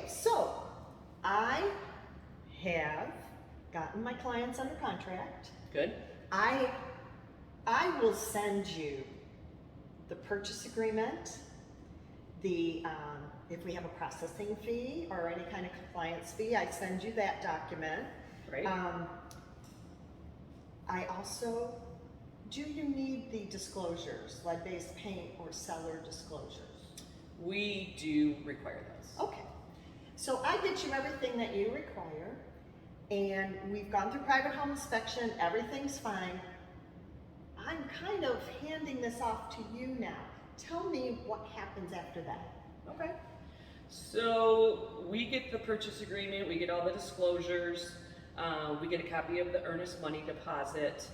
so I have gotten my clients under contract. Good. I will send you the purchase agreement, the if we have a processing fee or any kind of compliance fee, I send you that document. Right. I also, do you need the disclosures, lead-based paint or seller disclosures? We do require those. Okay, so I get you everything that you require, and we've gone through private home inspection, everything's fine. I'm kind of handing this off to you now. Tell me what happens after that. Okay. So we get the purchase agreement, we get all the disclosures, we get a copy of the earnest money deposit.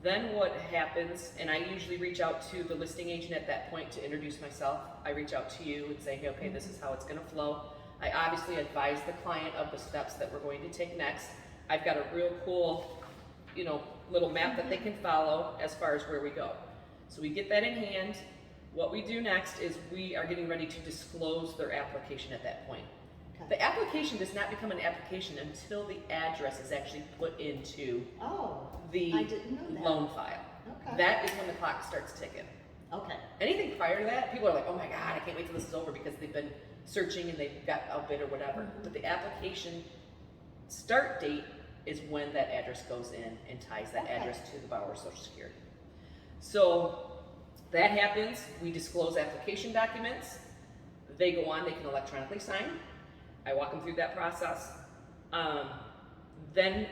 Then what happens, and I usually reach out to the listing agent at that point to introduce myself. I reach out to you and say, hey, okay, this is how it's gonna flow. I obviously advise the client of the steps that we're going to take next. I've got a real cool, little map that they can follow as far as where we go. So we get that in hand. What we do next is we are getting ready to disclose their application at that point. Okay. The application does not become an application until the address is actually put into the I didn't know that. loan file. Okay. That is when the clock starts ticking. Okay. Anything prior to that, people are like, oh my God, I can't wait till this is over because they've been searching and they've got outbid or whatever. Mm-hmm. But the application start date is when that address goes in and ties that address to the borrower's social security. So that happens, we disclose application documents, they go on, they can electronically sign. I walk them through that process. Then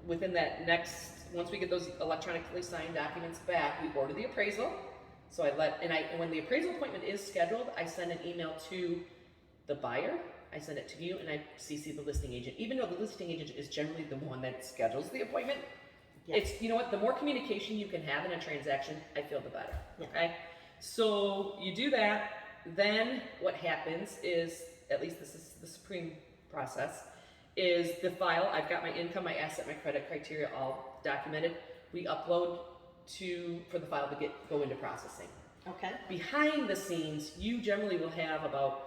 within that next, once we get those electronically signed documents back, we order the appraisal. So when the appraisal appointment is scheduled, I send an email to the buyer, I send it to you, and I CC the listing agent. Even though the listing agent is generally the one that schedules the appointment, it's, you know what, the more communication you can have in a transaction, I feel the better, okay? So you do that, then what happens is, at least this is the supreme process, is the file, I've got my income, my asset, my credit criteria all documented. We upload for the file to go into processing. Okay. Behind the scenes, you generally will have about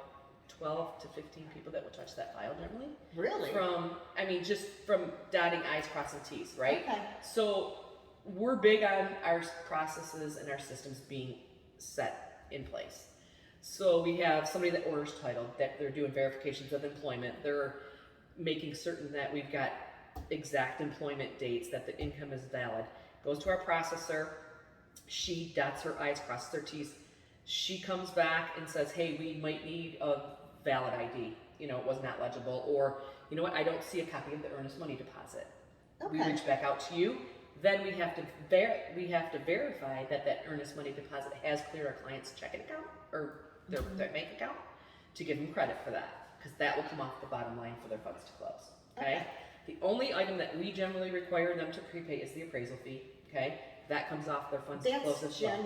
12 to 15 people that will touch that file generally. Really? Just from dotting I's, crossing T's, right? Okay. So we're big on our processes and our systems being set in place. So we have somebody that orders title, that they're doing verifications of employment. They're making certain that we've got exact employment dates, that the income is valid. Goes to our processor. She dots her I's, crosses her T's. She comes back and says, hey, we might need a valid ID. It was not legible. Or, you know what, I don't see a copy of the earnest money deposit. Okay. We reach back out to you. Then we have to verify that earnest money deposit has cleared our client's checking account or their bank account to give them credit for that, because that will come off the bottom line for their funds to close. Okay? The only item that we generally require them to prepay is the appraisal fee. Okay? That comes off their funds to close as well.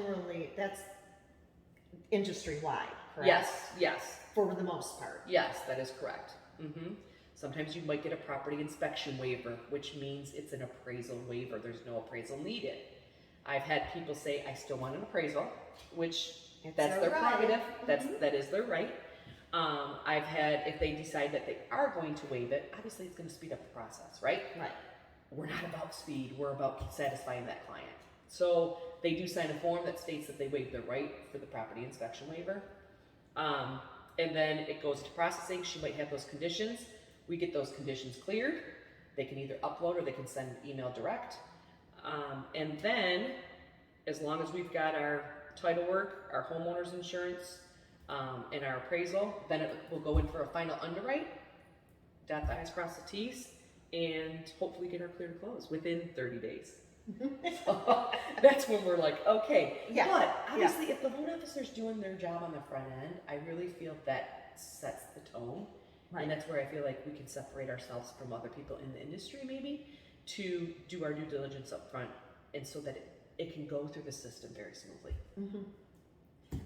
That's industry-wide, correct? Yes. For the most part. Yes, that is correct. Sometimes you might get a property inspection waiver, which means it's an appraisal waiver. There's no appraisal needed. I've had people say, I still want an appraisal, which that's their prerogative. That is their right. I've had, if they decide that they are going to waive it, obviously it's going to speed up the process, right? Right. We're not about speed. We're about satisfying that client. So they do sign a form that states that they waive their right for the property inspection waiver. And then it goes to processing. She might have those conditions. We get those conditions cleared. They can either upload or they can send email direct. And then, as long as we've got our title work, our homeowner's insurance, and our appraisal, then it will go in for a final underwrite, dot the I's, cross the T's, and hopefully get our clear to close within 30 days. So that's when we're like, okay. Yeah. But obviously, if the loan officer's doing their job on the front end, I really feel that sets the tone. Right. And that's where I feel like we can separate ourselves from other people in the industry, maybe, to do our due diligence up front, and so that it can go through the system very smoothly.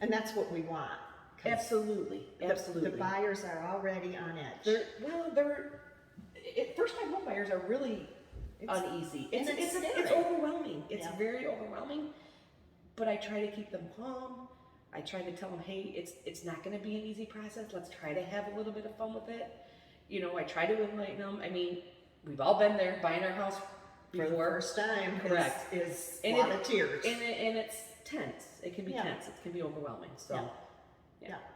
And that's what we want. Absolutely. The buyers are already on edge. First-time home buyers are really uneasy. It's overwhelming. It's very overwhelming. But I try to keep them calm. I try to tell them, hey, it's not going to be an easy process. Let's try to have a little bit of fun with it. You know, I try to enlighten them. I mean, we've all been there, buying our house For the before. first time, Correct. is a And lot of tears. And it's tense. It can be Yeah. tense. It can be overwhelming. So, Yeah. yeah. Yeah.